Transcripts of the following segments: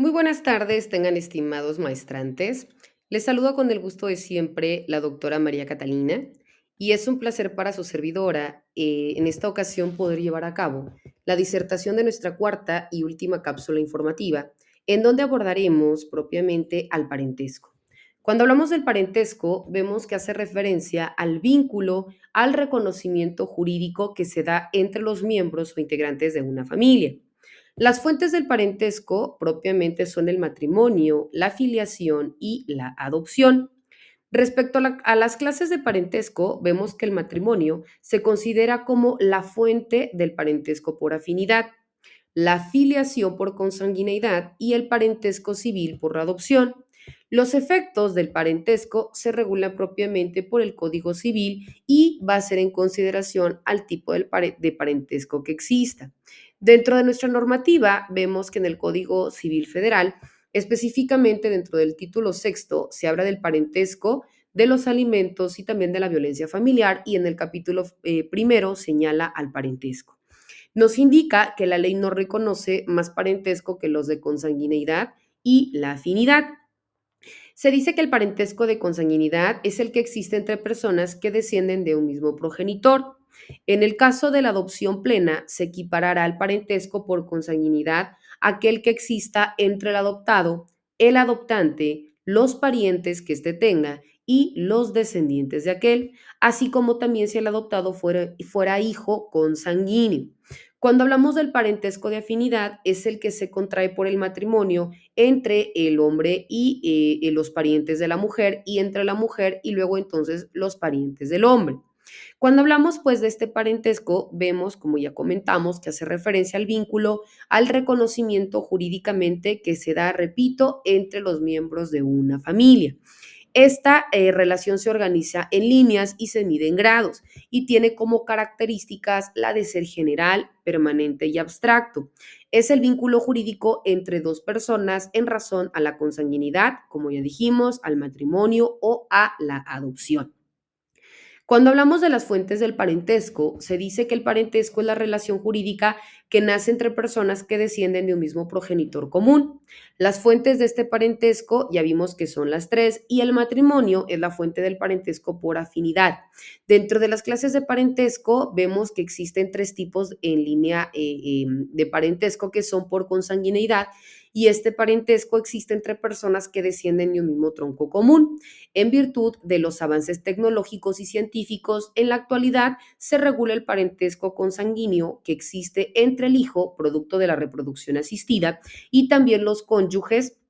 Muy buenas tardes, tengan estimados maestrantes. Les saludo con el gusto de siempre la doctora María Catalina y es un placer para su servidora en esta ocasión poder llevar a cabo la disertación de nuestra cuarta y última cápsula informativa, en donde abordaremos propiamente al parentesco. Cuando hablamos del parentesco, vemos que hace referencia al vínculo, al reconocimiento jurídico que se da entre los miembros o integrantes de una familia. Las fuentes del parentesco propiamente son el matrimonio, la filiación y la adopción. Respecto a las clases de parentesco, vemos que el matrimonio se considera como la fuente del parentesco por afinidad, la filiación por consanguineidad y el parentesco civil por adopción. Los efectos del parentesco se regulan propiamente por el Código Civil y va a ser en consideración al tipo de parentesco que exista. Dentro de nuestra normativa, vemos que en el Código Civil Federal, específicamente dentro del título sexto, se habla del parentesco, de los alimentos y también de la violencia familiar, y en el capítulo primero señala al parentesco. Nos indica que la ley no reconoce más parentesco que los de consanguineidad y la afinidad. Se dice que el parentesco de consanguinidad es el que existe entre personas que descienden de un mismo progenitor. En el caso de la adopción plena, se equiparará al parentesco por consanguinidad aquel que exista entre el adoptado, el adoptante, los parientes que éste tenga y los descendientes de aquel, así como también si el adoptado fuera hijo consanguíneo. Cuando hablamos del parentesco de afinidad, es el que se contrae por el matrimonio entre el hombre y los parientes de la mujer y entre la mujer y luego entonces los parientes del hombre. Cuando hablamos pues de este parentesco, vemos, como ya comentamos, que hace referencia al vínculo, al reconocimiento jurídicamente que se da, repito, entre los miembros de una familia. Esta relación se organiza en líneas y se mide en grados y tiene como características la de ser general, permanente y abstracto. Es el vínculo jurídico entre dos personas en razón a la consanguinidad, como ya dijimos, al matrimonio o a la adopción. Cuando hablamos de las fuentes del parentesco, se dice que el parentesco es la relación jurídica que nace entre personas que descienden de un mismo progenitor común. Las fuentes de este parentesco ya vimos que son las tres y el matrimonio es la fuente del parentesco por afinidad. Dentro de las clases de parentesco vemos que existen tres tipos en línea de parentesco que son por consanguineidad y este parentesco existe entre personas que descienden de un mismo tronco común. En virtud de los avances tecnológicos y científicos, en la actualidad se regula el parentesco consanguíneo que existe entre el hijo, producto de la reproducción asistida, y también los cónyuges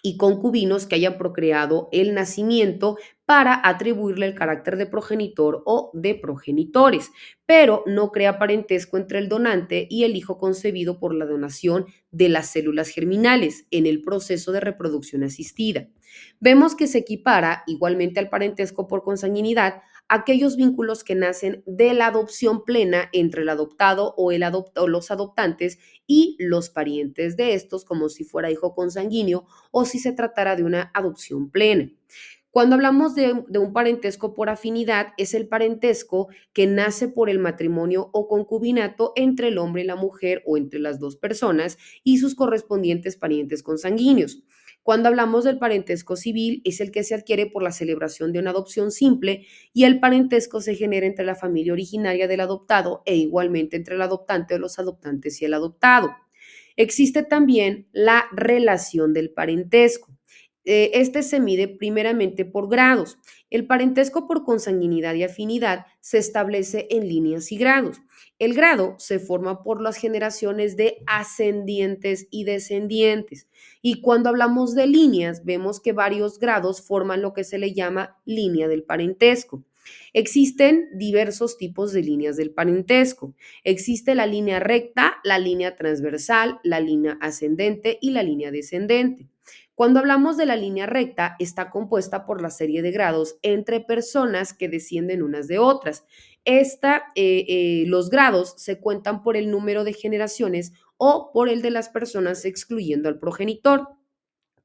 y concubinos que hayan procreado el nacimiento para atribuirle el carácter de progenitor o de progenitores, pero no crea parentesco entre el donante y el hijo concebido por la donación de las células germinales en el proceso de reproducción asistida. Vemos que se equipara igualmente al parentesco por consanguinidad aquellos vínculos que nacen de la adopción plena entre el adoptado o los adoptantes y los parientes de estos, como si fuera hijo consanguíneo o si se tratara de una adopción plena. Cuando hablamos de un parentesco por afinidad, es el parentesco que nace por el matrimonio o concubinato entre el hombre y la mujer o entre las dos personas y sus correspondientes parientes consanguíneos. Cuando hablamos del parentesco civil, es el que se adquiere por la celebración de una adopción simple y el parentesco se genera entre la familia originaria del adoptado e igualmente entre el adoptante o los adoptantes y el adoptado. Existe también la relación del parentesco. Este se mide primeramente por grados. El parentesco por consanguinidad y afinidad se establece en líneas y grados. El grado se forma por las generaciones de ascendientes y descendientes. Y cuando hablamos de líneas, vemos que varios grados forman lo que se le llama línea del parentesco. Existen diversos tipos de líneas del parentesco. Existe la línea recta, la línea transversal, la línea ascendente y la línea descendente. Cuando hablamos de la línea recta, está compuesta por la serie de grados entre personas que descienden unas de otras. Los grados se cuentan por el número de generaciones o por el de las personas excluyendo al progenitor.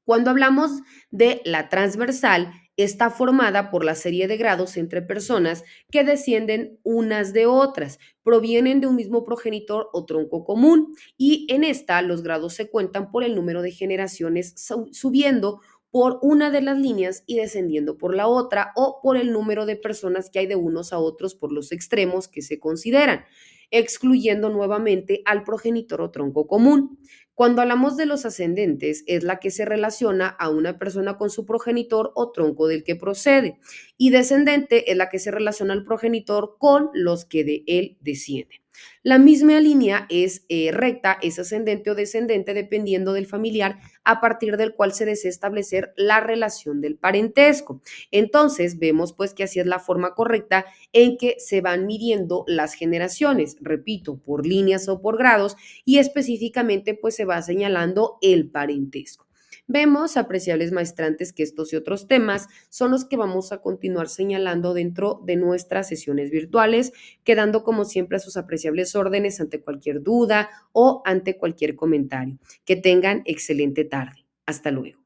Cuando hablamos de la transversal, está formada por la serie de grados entre personas que descienden unas de otras, provienen de un mismo progenitor o tronco común, y en esta los grados se cuentan por el número de generaciones subiendo por una de las líneas y descendiendo por la otra, o por el número de personas que hay de unos a otros por los extremos que se consideran, excluyendo nuevamente al progenitor o tronco común. Cuando hablamos de los ascendentes, es la que se relaciona a una persona con su progenitor o tronco del que procede, y descendente es la que se relaciona al progenitor con los que de él descienden. La misma línea es recta, es ascendente o descendente dependiendo del familiar a partir del cual se desea establecer la relación del parentesco. Entonces, vemos pues que así es la forma correcta en que se van midiendo las generaciones, repito, por líneas o por grados, y específicamente pues se va señalando el parentesco. Vemos, apreciables maestrantes, que estos y otros temas son los que vamos a continuar señalando dentro de nuestras sesiones virtuales, quedando como siempre a sus apreciables órdenes ante cualquier duda o ante cualquier comentario. Que tengan excelente tarde. Hasta luego.